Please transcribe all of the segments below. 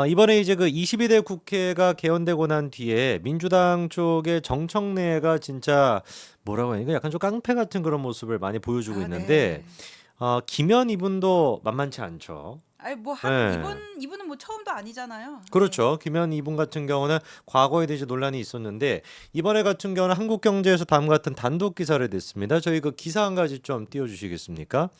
이번에 이제 그 22대 국회가 개원되고 난 뒤에 민주당 쪽의 정청래가 진짜 뭐라고 해야 되나 약간 좀 깡패 같은 그런 모습을 많이 보여주고 아 있는데 네. 김현 이분도 만만치 않죠. 아이 뭐 한 예. 이분은 뭐 처음도 아니잖아요. 네. 그렇죠. 김현 이분 같은 경우는 과거에 대해서 논란이 있었는데 이번에 같은 경우는 한국경제에서 다음과 같은 단독 기사를 냈습니다. 저희 그 기사 한 가지 좀 띄워주시겠습니까?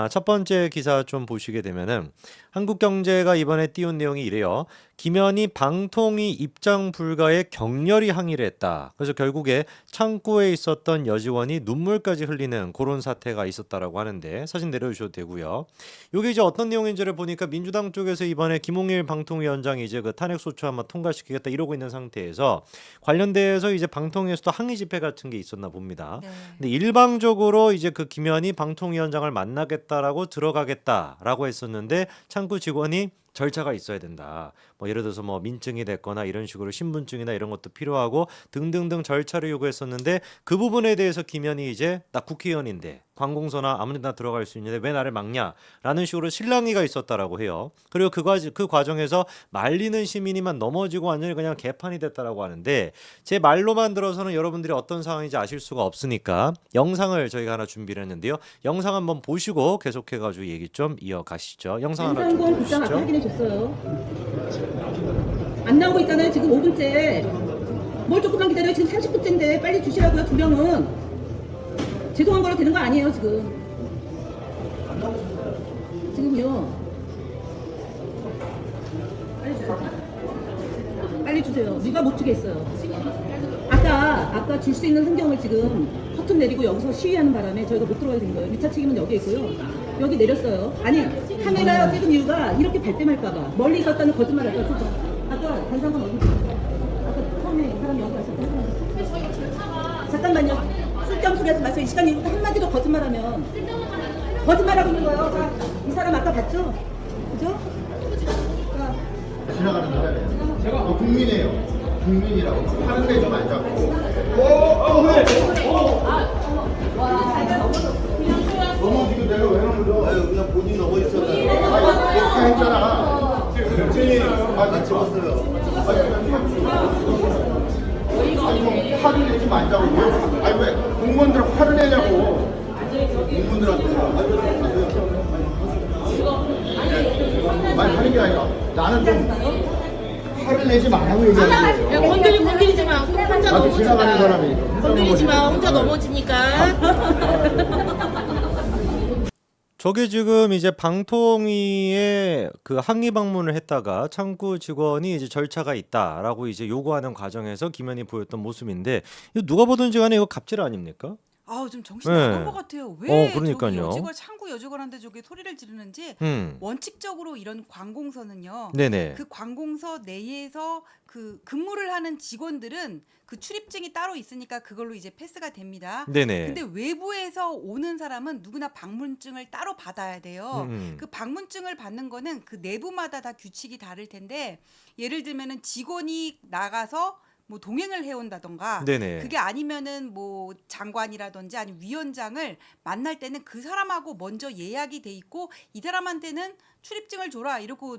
첫 번째 기사 좀 보시게 되면은 한국경제가 이번에 띄운 내용이 이래요. 김현이 방통위 입장 불가에 격렬히 항의를 했다. 그래서 결국에 창구에 있었던 여직원이 눈물까지 흘리는 그런 사태가 있었다라고 하는데 사진 내려주셔도 되고요. 요게 이제 어떤 내용인지를 보니까 민주당 쪽에서 이번에 김홍일 방통위원장이 이제 그 탄핵 소추 한번 통과시키겠다 이러고 있는 상태에서 관련돼서 이제 방통위에서도 항의 집회 같은 게 있었나 봅니다. 네. 근데 일방적으로 이제 그 김현이 방통위원장을 만나겠다라고 들어가겠다라고 했었는데 창구 직원이 절차가 있어야 된다. 뭐 예를 들어서 뭐 민증이 됐거나 이런 식으로 신분증이나 이런 것도 필요하고 등등등 절차를 요구했었는데 그 부분에 대해서 김현이 이제 나 국회의원인데 관공서나 아무 데나 들어갈 수 있는데 왜 나를 막냐라는 식으로 실랑이가 있었다라고 해요. 그리고 그 과정에서 말리는 시민이만 넘어지고 완전히 그냥 개판이 됐다라고 하는데 제 말로만 들어서는 여러분들이 어떤 상황인지 아실 수가 없으니까 영상을 저희가 하나 준비를 했는데요. 영상 한번 보시고 계속해가지고 얘기 좀 이어가시죠. 영상 하나 좀 양상권 국장 아까 띄워주시죠. 확인해 줬어요. 안 나오고 있잖아요. 지금 5분째. 뭘 조금만 기다려요. 지금 30분째인데 빨리 주시라고요. 두 명은. 죄송한 걸로 되는 거 아니에요. 지금. 지금요. 빨리 주세요. 빨리 주세요. 누가 못 주겠어요. 아까 줄 수 있는 환경을 지금 허튼 내리고 여기서 시위하는 바람에 저희가 못 들어가게 된 거예요. 2차 책임은 여기 있고요. 여기 내렸어요. 아니 카메라 찍은 이유가 이렇게 발뺌할까봐 멀리 있었다는 거짓말 할까 진짜. 아까 단상은 어디 있었어요? 아까 처음에 이 사람 여기 왔었잖아요. 잠깐만요. 쓸데없는 소리 하지 마세요. 이 시간에 한마디도 거짓말하면 거짓말하고 있는 거예요. 자, 이 사람 아까 봤죠? 그죠? 자, 지나가는 거잖아요. 국민이에요. 국민이라고. 하는 데 좀 안 잡고. 넘어지고 내가 왜 넘어져? 아유, 그냥 본인 넘어 있었잖아. 이렇게 했잖아. 나 찍었어요. 아니, 뭐, 화를 내지 말자고. 아니, 왜 공무원들 화를 내냐고. 공무원들한테. 말 하는 게 아니라 나는 좀 화를 내지 말라고 얘기하는 거예요. 건드리지 마. 혼자 나도 지나가는 넘어진다. 사람이니까. 건드리지 마. 혼자 넘어지니까. 저게 지금 이제 방통위에 그 항의 방문을 했다가 창구 직원이 이제 절차가 있다라고 이제 요구하는 과정에서 김현이 보였던 모습인데 이거 누가 보든지 간에 이거 갑질 아닙니까? 아우 좀 정신 네. 나간 것 같아요. 왜 저기 그러니까요. 여직원 창구 여직원한테 저기 소리를 지르는지 원칙적으로 이런 관공서는요. 네네. 그 관공서 내에서 그 근무를 하는 직원들은 그 출입증이 따로 있으니까 그걸로 이제 패스가 됩니다. 네네. 근데 외부에서 오는 사람은 누구나 방문증을 따로 받아야 돼요. 음. 그 방문증을 받는 거는 그 내부마다 다 규칙이 다를 텐데 예를 들면은 직원이 나가서 뭐 동행을 해온다던가 네네. 그게 아니면은 뭐 장관이라든지 아니면 위원장을 만날 때는 그 사람하고 먼저 예약이 돼 있고 이 사람한테는 출입증을 줘라 이러고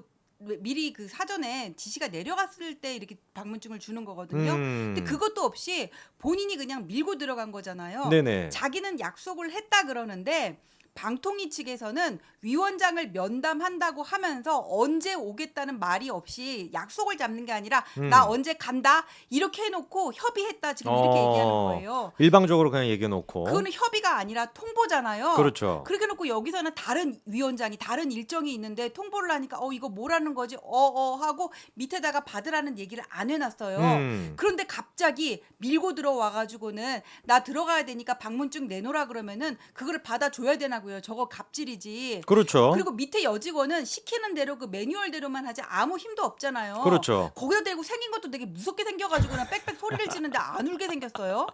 미리 그 사전에 지시가 내려갔을 때 이렇게 방문증을 주는 거거든요. 근데 그것도 없이 본인이 그냥 밀고 들어간 거잖아요. 네네. 자기는 약속을 했다 그러는데 방통위 측에서는 위원장을 면담한다고 하면서 언제 오겠다는 말이 없이 약속을 잡는 게 아니라 나 언제 간다 이렇게 해놓고 협의했다 지금 이렇게 얘기하는 거예요. 일방적으로 그냥 얘기해 놓고. 그거는 협의가 아니라 통보잖아요. 그렇죠. 그렇게 놓고 여기서는 다른 위원장이 다른 일정이 있는데 통보를 하니까 이거 뭐라는 거지 하고 밑에다가 받으라는 얘기를 안 해놨어요. 그런데 갑자기 밀고 들어와가지고는 나 들어가야 되니까 방문증 내놓으라 그러면은 그거를 받아줘야 되나고요. 저거 갑질이지. 그렇죠. 그리고 밑에 여직원은 시키는 대로 그 매뉴얼대로만 하지 아무 힘도 없잖아요. 그렇죠. 거기다 대고 생긴 것도 되게 무섭게 생겨가지고 그냥 빽빽 소리를 지는데 안 울게 생겼어요.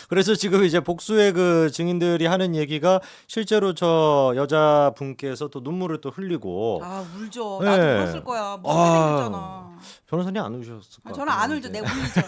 그래서 지금 이제 복수의 그 증인들이 하는 얘기가 실제로 저 여자분께서 또 눈물을 또 흘리고 아 울죠. 네. 나도 울었을 거야. 무섭게 생겼잖아. 변호사님 안 우셨을 것 저는 안 울죠. 같은데. 내 울리죠.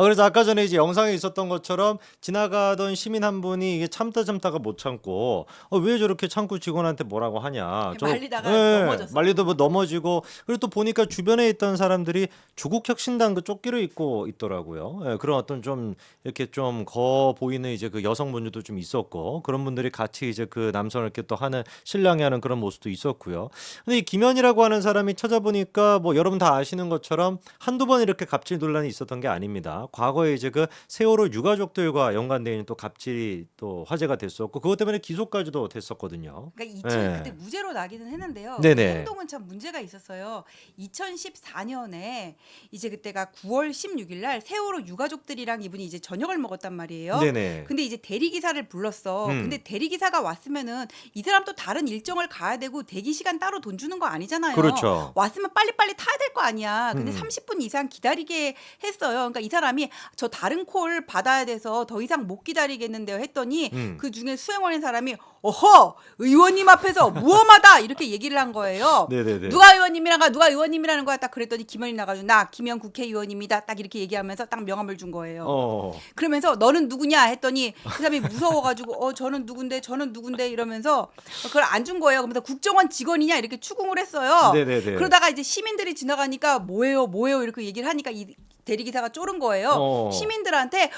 그래서 아까 전에 이제 영상에 있었던 것처럼 지나가던 시민 한 분이 이게 참다가 못 참고 왜 저렇게 창구 직원한테 뭐라고 하냐. 말리다가 넘어졌어요. 말리다 뭐 넘어지고 그리고 또 보니까 주변에 있던 사람들이 조국혁신당 그 조끼를 입고 있더라고요. 예, 그런 어떤 좀 이렇게 좀 거 보이는 이제 그 여성분들도 좀 있었고 그런 분들이 같이 이제 그 남성을 이렇게 또 하는 신랑이 하는 그런 모습도 있었고요. 근데 이 김현이라고 하는 사람이 찾아보니까 뭐 여러분 다 아시는 것처럼 한두 번 이렇게 갑질 논란이 있었던 게 아닙니다. 과거에 이제 그 세월호 유가족들과 연관되어 있는 또 갑질이 또 화제가 됐었고 그것 때문에 기소까지도 됐었거든요. 그러니까 예. 그때 무죄로 나기는 했는데요. 네네. 그 행동은 참 문제가 있었어요. 2014년에 이제 그때가 9월 16일 날 세월호 유가족들이랑 이분이 이제 저녁을 먹었단 말이에요. 네네. 근데 이제 대리기사를 불렀어. 음. 근데 대리기사가 왔으면은 이 사람 또 다른 일정을 가야 되고 대기 시간 따로 돈 주는 거 아니잖아요. 그렇죠. 왔으면 빨리빨리 타야 될 거 아니야. 근데 음. 30분 이상 기다리게 했어요. 그러니까 이 사람이 저 다른 콜 받아야 돼서 더 이상 못 기다리겠는데요 했더니 그 중에 수행원인 사람이 어허 의원님 앞에서 무엄하다 이렇게 얘기를 한 거예요. 네네네. 누가 의원님이란가 누가 의원님이라는 거야 딱 그랬더니 김현이 나가지고 나 김현 국회의원입니다 딱 이렇게 얘기하면서 딱 명함을 준 거예요. 그러면서 너는 누구냐 했더니 그 사람이 무서워가지고 저는 누군데 이러면서 그걸 안 준 거예요. 그러면서 국정원 직원이냐 이렇게 추궁을 했어요. 네네네. 그러다가 이제 시민들이 지나가니까 뭐예요 이렇게 얘기를 하니까 이 대리기사가 쫄은 거예요. 시민들한테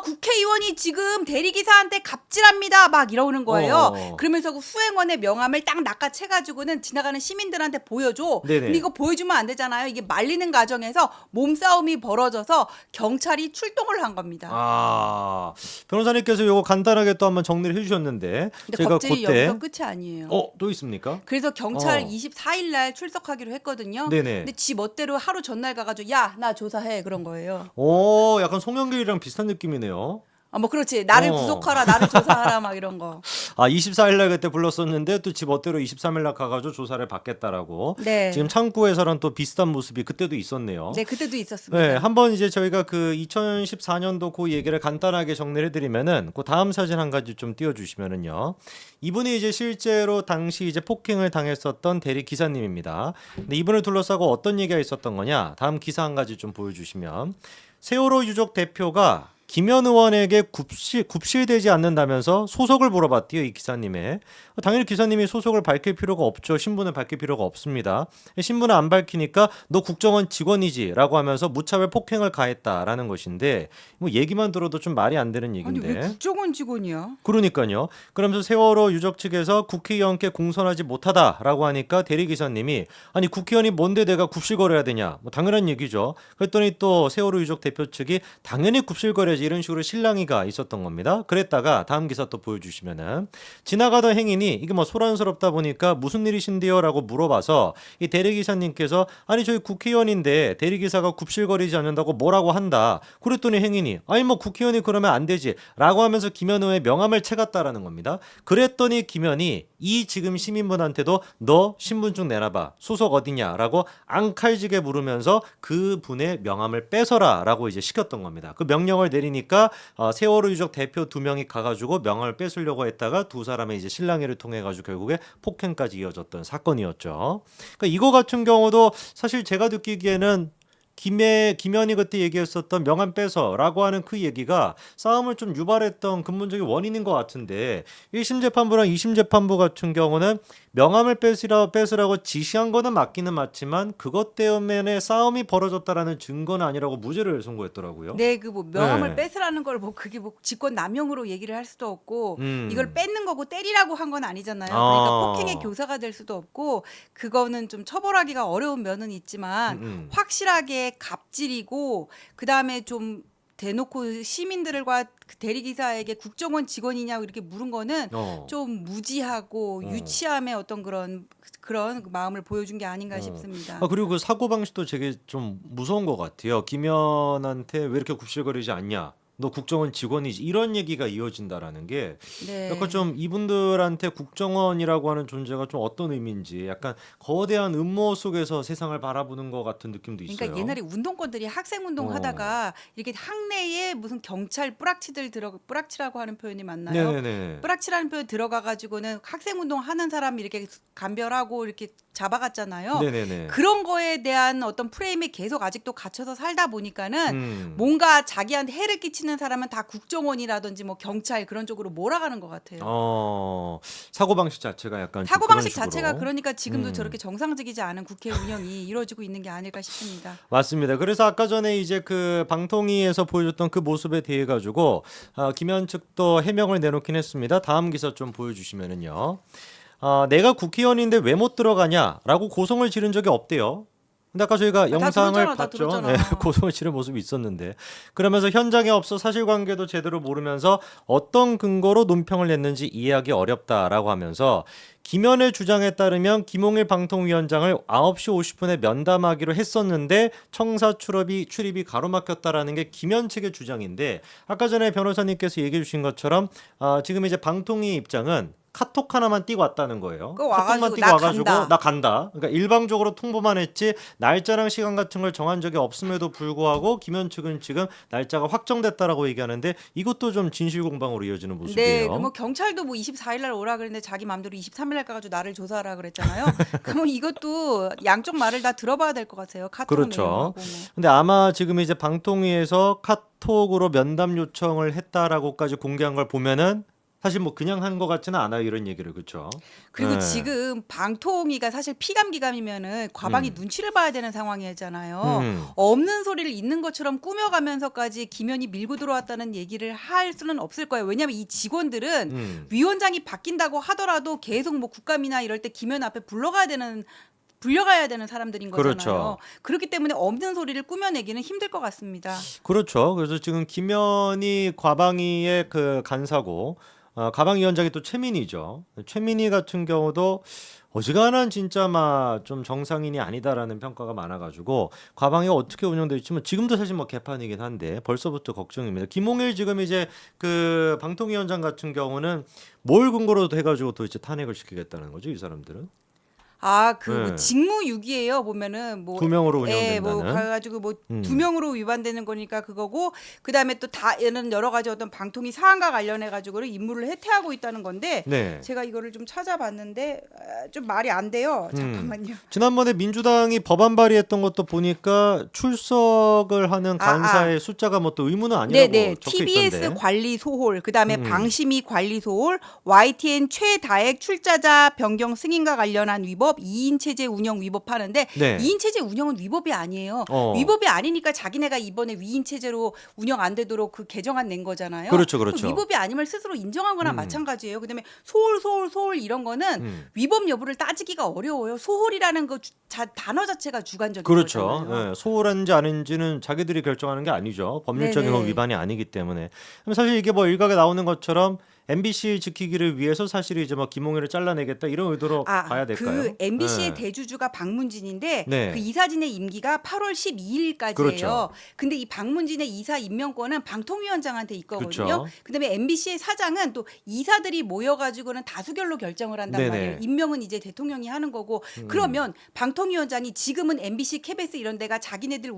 국회의원이 지금 대리기사한테 갑질합니다 막 이러는 거예요. 그러면서 그 수행원의 명함을 딱 낚아채가지고는 지나가는 시민들한테 보여줘. 네네. 근데 이거 보여주면 안 되잖아요. 이게 말리는 과정에서 몸싸움이 벌어져서 경찰이 출동을 한 겁니다. 변호사님께서 이거 간단하게 또 한번 정리를 해주셨는데 근데 제가 겁질이 그때 여기서 끝이 아니에요. 또 있습니까? 그래서 경찰 어. 24일 날 출석하기로 했거든요. 네네. 근데 지 멋대로 하루 전날 가가지고 야 나 조사해 그런 거예요. 약간 송영길이랑 비슷한 느낌이네요. 뭐 그렇지 나를 어. 구속하라 나를 조사하라 막 이런 거. 24일 날 그때 불렀었는데 또 집 멋대로 23일 날 가가지고 조사를 받겠다라고. 네. 지금 창구에서랑 또 비슷한 모습이 그때도 있었네요. 네 그때도 있었습니다. 네, 한번 이제 저희가 그 2014년도 그 얘기를 간단하게 정리를 해드리면은 그 다음 사진 한 가지 좀 띄워주시면은요. 이분이 이제 실제로 당시 이제 폭행을 당했었던 대리 기사님입니다. 근데 이분을 둘러싸고 어떤 얘기가 있었던 거냐? 다음 기사 한 가지 좀 보여주시면 세월호 유족 대표가 김현 의원에게 굽실되지 않는다면서 소속을 물어봤대요. 이 기사님의. 당연히 기사님이 소속을 밝힐 필요가 없죠. 신분을 밝힐 필요가 없습니다. 신분을 안 밝히니까 너 국정원 직원이지 라고 하면서 무차별 폭행을 가했다라는 것인데 뭐 얘기만 들어도 좀 말이 안 되는 아니 얘기인데. 왜 국정원 직원이야? 그러니까요. 그러면서 세월호 유족 측에서 국회의원께 공선하지 못하다라고 하니까 대리기사님이 아니 국회의원이 뭔데 내가 굽실거려야 되냐. 뭐 당연한 얘기죠. 그랬더니 또 세월호 유족 대표 측이 당연히 굽실거려야지 이런 식으로 실랑이가 있었던 겁니다. 그랬다가 다음 기사 또 보여주시면은 지나가던 행인이 이게 뭐 소란스럽다 보니까 무슨 일이신데요? 라고 물어봐서 이 대리기사님께서 아니 저희 국회의원인데 대리기사가 굽실거리지 않는다고 뭐라고 한다. 그랬더니 행인이 아니 뭐 국회의원이 그러면 안 되지 라고 하면서 김현우의 명함을 채갔다라는 겁니다. 그랬더니 김현이 이 지금 시민분한테도 너 신분증 내놔봐 소속 어디냐라고 앙칼지게 물으면서 그 분의 명함을 뺏어라라고 이제 시켰던 겁니다. 그 명령을 내리니까 세월호 유족 대표 2명이 가가지고 명함을 뺏으려고 했다가 두 사람의 이제 실랑이를 통해 가지고 결국에 폭행까지 이어졌던 사건이었죠. 그러니까 이거 같은 경우도 사실 제가 느끼기에는 김현이 그때 얘기했었던 명함 빼서라고 하는 그 얘기가 싸움을 좀 유발했던 근본적인 원인인 것 같은데 1심 재판부랑 2심 재판부 같은 경우는 명함을 뺏으라고 지시한 거는 맞기는 맞지만 그것 때문에 싸움이 벌어졌다라는 증거는 아니라고 무죄를 선고했더라고요. 네, 그 뭐 명함을 네. 뺏으라는 걸 뭐 그게 뭐 직권 남용으로 얘기를 할 수도 없고 음. 이걸 뺏는 거고 때리라고 한 건 아니잖아요. 아. 그러니까 폭행의 교사가 될 수도 없고 그거는 좀 처벌하기가 어려운 면은 있지만 확실하게 갑질이고 그다음에 좀 대놓고 시민들과 그 대리기사에게 국정원 직원이냐고 이렇게 물은 거는 좀 무지하고 유치함의 어떤 그런 마음을 보여준 게 아닌가 싶습니다. 그리고 그 사고 방식도 되게 좀 무서운 것 같아요. 김현한테 왜 이렇게 굽실거리지 않냐? 너 국정원 직원이지 이런 얘기가 이어진다라는 게 네. 약간 좀 이분들한테 국정원이라고 하는 존재가 좀 어떤 의미인지 약간 거대한 음모 속에서 세상을 바라보는 것 같은 느낌도 있어요. 그러니까 옛날에 운동권들이 학생 운동 하다가 이렇게 학내에 무슨 경찰 뿌락치라고 하는 표현이 맞나요? 네네네. 뿌락치라는 표현 들어가 가지고는 학생 운동 하는 사람 이렇게 감별하고 이렇게 잡아갔잖아요. 네네네. 그런 거에 대한 어떤 프레임이 계속 아직도 갇혀서 살다 보니까는 음. 뭔가 자기한테 해를 끼치는 사람은 다 국정원이라든지 뭐 경찰 그런 쪽으로 몰아가는 것 같아요. 사고방식 자체가 약간 좀 사고방식 그런 자체가 식으로. 그러니까 지금도 음. 저렇게 정상적이지 않은 국회 운영이 이루어지고 있는 게 아닐까 싶습니다. 맞습니다. 그래서 아까 전에 이제 그 방통위에서 보여줬던 그 모습에 대해 가지고 김현 측도 해명을 내놓긴 했습니다. 다음 기사 좀 보여주시면은요. 내가 국회의원인데 왜 못 들어가냐라고 고성을 지른 적이 없대요. 근데 아까 저희가 영상을 들었잖아, 다 봤죠. 들었잖아. 네, 고성을 지른 모습이 있었는데 그러면서 현장에 없어 사실관계도 제대로 모르면서 어떤 근거로 논평을 냈는지 이해하기 어렵다라고 하면서 김현의 주장에 따르면 김홍일 방통위원장을 9시 50분에 면담하기로 했었는데 청사 출입이 가로막혔다라는 게 김현 측의 주장인데 아까 전에 변호사님께서 얘기해 주신 것처럼 지금 이제 방통위 입장은 카톡 하나만 띄고 왔다는 거예요. 그거 카톡만 와가지고 띄고 나 와가지고 간다. 나 간다. 그러니까 일방적으로 통보만 했지 날짜랑 시간 같은 걸 정한 적이 없음에도 불구하고 김현 측은 지금 날짜가 확정됐다라고 얘기하는데 이것도 좀 진실 공방으로 이어지는 모습이에요. 네, 그뭐 경찰도 뭐 24일 날 오라 그랬는데 자기 마음대로 23일 날 가가지고 나를 조사하라 그랬잖아요. 그럼 이것도 양쪽 말을 다 들어봐야 될 것 같아요. 카톡 그렇죠. 내용하고 뭐. 근데 아마 지금 이제 방통위에서 카톡으로 면담 요청을 했다라고까지 공개한 걸 보면은 사실 뭐 그냥 한 것 같지는 않아요. 이런 얘기를 그렇죠. 그리고 네. 지금 방통위가 사실 피감기감이면은 과방이 눈치를 봐야 되는 상황이잖아요. 음. 없는 소리를 있는 것처럼 꾸며가면서까지 김현이 밀고 들어왔다는 얘기를 할 수는 없을 거예요. 왜냐하면 이 직원들은 음. 위원장이 바뀐다고 하더라도 계속 뭐 국감이나 이럴 때 김현 앞에 불려가야 되는 사람들인 거잖아요. 그렇죠. 그렇기 때문에 없는 소리를 꾸며내기는 힘들 것 같습니다. 그렇죠. 그래서 지금 김현이 과방위의 그 간사고 가방위원장이 또 최민희죠. 최민희 같은 경우도 어지간한 진짜 막 좀 정상인이 아니다라는 평가가 많아가지고 과방위가 어떻게 운영될지 뭐 지금도 사실 뭐 개판이긴 한데 벌써부터 걱정입니다. 김홍일 지금 이제 그 방통위원장 같은 경우는 뭘 근거로 해가지고 도대체 탄핵을 시키겠다는 거죠, 이 사람들은? 그 뭐 네. 직무유기예요. 보면은 뭐 2명으로 뭐 운영된다는. 가가지고 뭐 음. 2명으로 위반되는 거니까 그거고 그다음에 또 다는 여러 가지 어떤 방통위 사안과 관련해 가지고는 임무를 해태하고 있다는 건데 네. 제가 이거를 좀 찾아봤는데 좀 말이 안 돼요. 잠깐만요. 지난번에 민주당이 법안 발의했던 것도 보니까 출석을 하는 간사의 숫자가 뭐 또 의무는 아니라고 네네. 적혀 TBS 있던데. 관리 소홀, 그다음에 음. 방심위 관리 소홀, YTN 최다액 출자자 변경 승인과 관련한 위법, 2인 체제 운영 위법하는데 네. 2인 체제 운영은 위법이 아니에요. 위법이 아니니까 자기네가 이번에 위인 체제로 운영 안 되도록 그 개정안 낸 거잖아요. 그렇죠, 그럼 그렇죠. 위법이 아님을 스스로 인정한 거나 마찬가지예요. 그다음에 소홀 이런 거는 위법 여부를 따지기가 어려워요. 소홀이라는 거 단어 자체가 주관적인 그렇죠. 거잖아요. 예, 소홀한지 아닌지는 자기들이 결정하는 게 아니죠. 법률적인 네네. 위반이 아니기 때문에. 그럼 사실 이게 뭐 일각에 나오는 것처럼 MBC 지키기를 위해서 사실 이제 뭐 김홍일을 잘라내겠다 이런 의도로 봐야 될까요? 그 MBC의 네. 대주주가 박문진인데 네. 그 이사진의 임기가 8월 12일까지예요. 그렇죠. 근데 이 박문진의 이사 임명권은 방통위원장한테 있거든요. 그렇죠. 그다음에 MBC의 사장은 또 이사들이 모여가지고는 다수결로 결정을 한단 네네. 말이에요. 임명은 이제 대통령이 하는 거고 그러면 방통위원장이 지금은 MBC, KBS 이런 데가 자기네들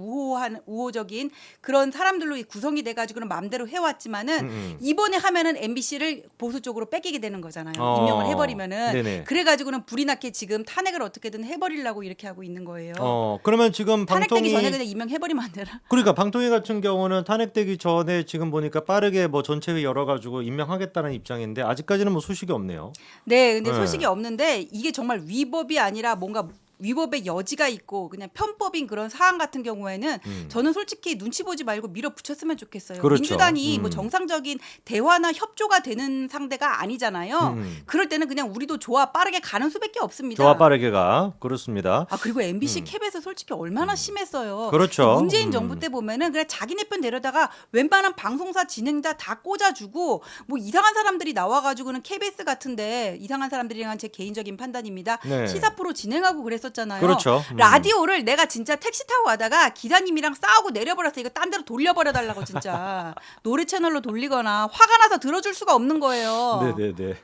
우호적인 그런 사람들로 구성이 돼가지고는 마음대로 해왔지만은 이번에 하면은 MBC를 보수 쪽으로 뺏기게 되는 거잖아요. 임명을 해버리면은 네네. 그래가지고는 불이 났게 지금 탄핵을 어떻게든 해버리려고 이렇게 하고 있는 거예요. 그러면 지금 탄핵되기 방통위 전에 그냥 임명해버리면 안 되나? 그러니까 방통위 같은 경우는 탄핵되기 전에 지금 보니까 빠르게 뭐 전체회 열어가지고 임명하겠다는 입장인데 아직까지는 뭐 소식이 없네요. 네, 근데 네. 소식이 없는데 이게 정말 위법이 아니라 뭔가 위법의 여지가 있고 그냥 편법인 그런 사안 같은 경우에는 저는 솔직히 눈치 보지 말고 밀어붙였으면 좋겠어요. 그렇죠. 민주당이 뭐 정상적인 대화나 협조가 되는 상대가 아니잖아요. 그럴 때는 그냥 우리도 좋아 빠르게 가는 수밖에 없습니다. 좋아 빠르게가 그렇습니다. 그리고 MBC 캡에서 솔직히 얼마나 심했어요. 그렇죠. 문재인 정부 때 보면은 그냥 자기네 편 데려다가 웬만한 방송사 진행자 다 꽂아주고 뭐 이상한 사람들이 나와가지고는 KBS 같은데 이상한 사람들이란 제 개인적인 판단입니다. 네. 시사 프로 진행하고 그랬었잖아요. 그렇죠. 라디오를 내가 진짜 택시 타고 가다가 기사님이랑 싸우고 내려버렸어. 이거 딴 데로 돌려버려달라고 진짜 노래 채널로 돌리거나 화가 나서 들어줄 수가 없는 거예요. 네네네.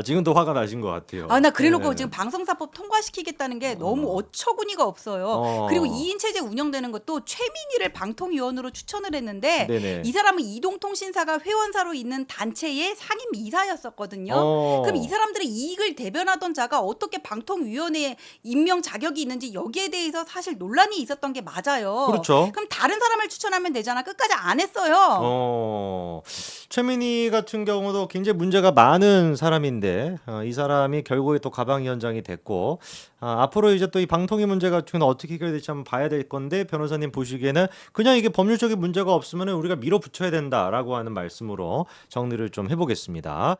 지금도 화가 나신 것 같아요. 아, 나 그래놓고 네. 지금 방송사법 통과시키겠다는 게 너무 어처구니가 없어요. 그리고 2인 체제 운영되는 것도 최민희를 방통위원으로 추천을 했는데 네네. 이 사람은 이동통신사가 회원사로 있는 단체의 상임 이사였었거든요. 그럼 이 사람들의 이익을 대변하던 자가 어떻게 방통위원회에 임명 자격이 있는지 여기에 대해서 사실 논란이 있었던 게 맞아요. 그렇죠. 그럼 다른 사람을 추천하면 되잖아. 끝까지 안 했어요. 최민희 같은 경우도 굉장히 문제가 많은 사람인데 이 사람이 결국에 또 가방위원장이 됐고 앞으로 이제 또 이 방통위 문제 같은 경우는 어떻게 해결될지 한번 봐야 될 건데 변호사님 보시기에는 그냥 이게 법률적인 문제가 없으면 우리가 밀어붙여야 된다라고 하는 말씀으로 정리를 좀 해보겠습니다.